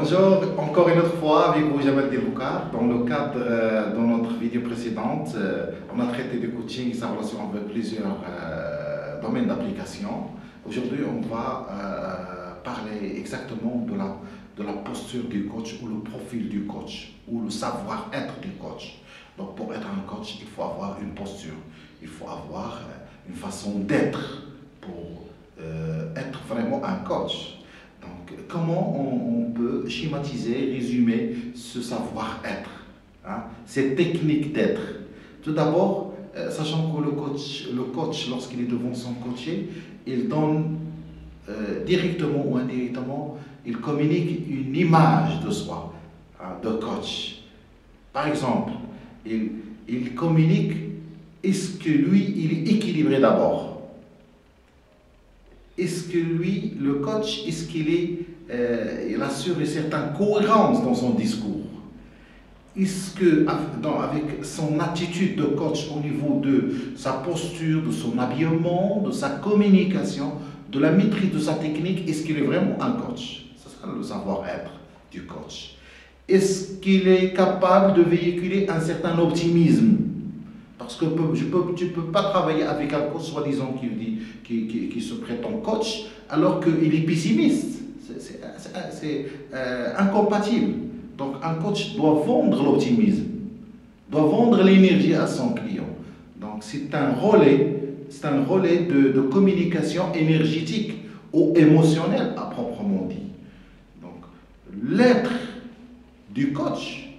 Bonjour, encore une autre fois avec vous, Jamal Deloukar. Dans le cadre de notre vidéo précédente, on a traité du coaching et sa relation avec plusieurs domaines d'application. Aujourd'hui, on va parler exactement de la posture du coach ou le profil du coach ou le savoir-être du coach. Donc, pour être un coach, il faut avoir une posture, il faut avoir une façon d'être pour être vraiment un coach. Donc, comment on peut schématiser, résumer ce savoir-être, hein, cette technique d'être? Tout d'abord, sachant que le coach lorsqu'il est devant son coaché, il donne directement ou indirectement, il communique une image de soi, hein, de coach. Par exemple, il communique, est-ce que lui, il est équilibré d'abord? Est-ce que lui, le coach, est-ce qu'il il assure une certaine cohérence dans son discours? Est-ce que, avec son attitude de coach au niveau de sa posture, de son habillement, de sa communication, de la maîtrise de sa technique, est-ce qu'il est vraiment un coach? C'est ça le savoir-être du coach. Est-ce qu'il est capable de véhiculer un certain optimisme? Parce que tu ne peux pas travailler avec un coach soi-disant qui se prétend coach alors qu'il est pessimiste. C'est incompatible. Donc un coach doit vendre l'optimisme, doit vendre l'énergie à son client. Donc c'est un relais de communication énergétique ou émotionnelle à proprement dit. Donc l'être du coach,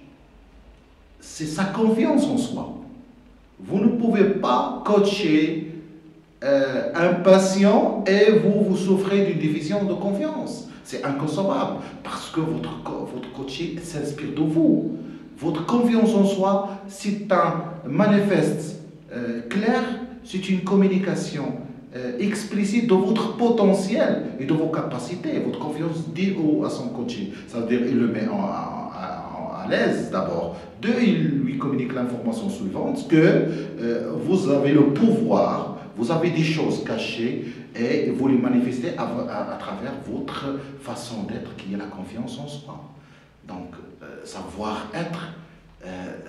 c'est sa confiance en soi. Vous ne pouvez pas coacher un patient et vous souffrez d'une déficience de confiance. C'est inconcevable parce que votre coaché s'inspire de vous. Votre confiance en soi, c'est un manifeste clair, c'est une communication explicite de votre potentiel et de vos capacités. Votre confiance dit à son coaché. Ça veut dire qu'il le met à l'aise d'abord. Deux, il lui communique l'information suivante, que vous avez le pouvoir, vous avez des choses cachées et vous les manifestez à travers votre façon d'être qui est la confiance en soi. Donc, savoir-être,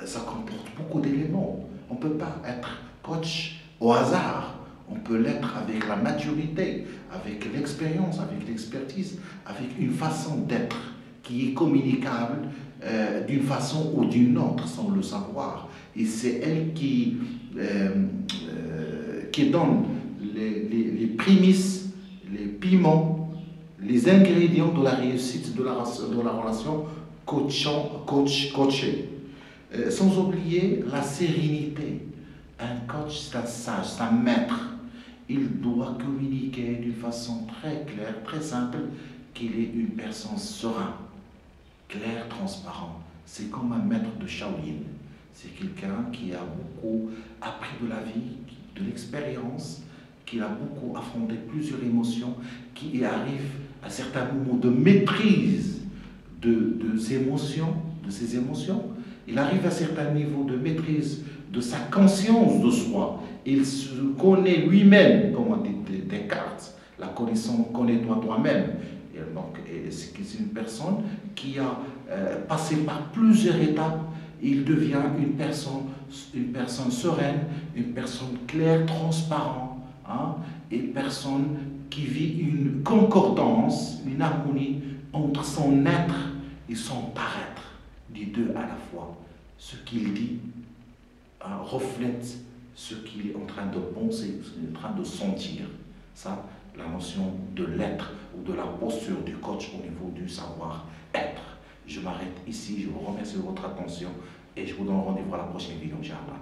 ça comporte beaucoup d'éléments. On ne peut pas être coach au hasard. On peut l'être avec la maturité, avec l'expérience, avec l'expertise, avec une façon d'être qui est communicable d'une façon ou d'une autre sans le savoir. Et c'est elle qui donne les prémices, les piments, les ingrédients de la réussite de la relation coach-coaché. Sans oublier la sérénité. Un coach, c'est un sage, c'est un maître. Il doit communiquer d'une façon très claire, très simple, qu'il est une personne sereine, clair, transparent. C'est comme un maître de Shaolin. C'est quelqu'un qui a beaucoup appris de la vie, de l'expérience, qui a beaucoup affronté plusieurs émotions, qui arrive à certains moments de maîtrise de ses émotions. Il arrive à certains niveaux de maîtrise de sa conscience de soi. Il se connaît lui-même, comme on dit Descartes, la connaissance, connais-toi toi-même. Donc, c'est une personne qui a passé par plusieurs étapes. Il devient une personne sereine, une personne claire, transparente, hein, une personne qui vit une concordance, une harmonie entre son être et son paraître, les deux à la fois. Ce qu'il dit reflète ce qu'il est en train de penser, ce qu'il est en train de sentir. Ça, la notion de l'être ou de la posture du coach au niveau du savoir-être. Je m'arrête ici, je vous remercie de votre attention et je vous donne rendez-vous à la prochaine vidéo, Inch'Allah.